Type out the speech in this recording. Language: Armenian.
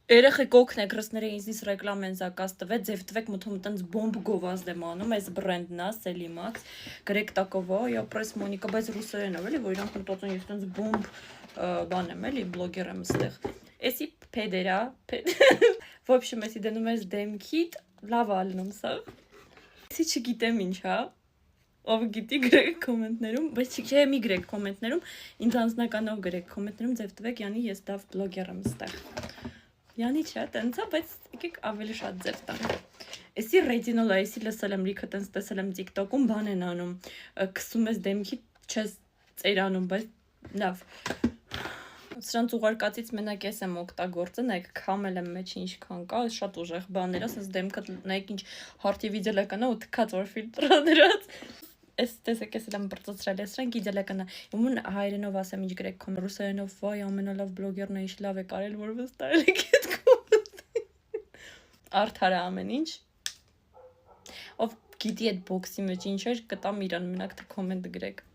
Երեխեք օգնեք, ռսները ինձնից ռեկլամ են զակազ տվեց, ձև տվեք մթում տենց բոմբ գովազդ եմ անում, այս բրենդն է, Selimax, գրեք տակովո, ապրես Մոնիկա, բայց ռուսերենով էլի, որ իրանք մտածում ես տենց բոմբ բան եմ էլի, բլոգեր եմ ստեղ։ Էսի փեդերա, в общем, էսի դնում ես դեմքիդ, լավ ալնում սա։ Էսի չգիտեմ ինչ, հա։ Ով գիտի գրեք կոմենտներում, բայց չէ, մի գրեք կոմենտներում, ինձ անձնականով գրեք կոմենտներում, ձև տվեք, յանի ես դավ բլոգեր եմ ստեղ։ Յանի չէ, տենց է, բայց եկեք ավելի շատ ձև տանք։ Էսի ռետինոլ է, էսի լսել եմ, լիքը տենց տեսել եմ TikTok-ում, բան են անում, քսում ես դեմքի, չես ծերանում, բայց լավ։ Սրանց ուղարկածից մենակ ես եմ օգտագործել, նայեք քամել եմ մեջ ինչքան կա, շատ ուժեղ բաներ, ասես դեմքդ նայեք ինչ հարթի վիդելական է ու թքած որ ֆիլտրա դրած։ Էս տեսեք ես եմ բրծծրել, ես սրանք իդելական է։ Ումուն հայերենով ասեմ ինչ գրեք կոմ, ռուսերենով վայ ամենալավ բլոգերն է, ինչ լավ է կարել, որ վստահել եք այդ կոմենտ։ Արդար է ամեն ինչ։ Ով գիտի այդ բոքսի մեջ ինչ էր, կտամ իրան մենակ թե կոմենտ գրեք։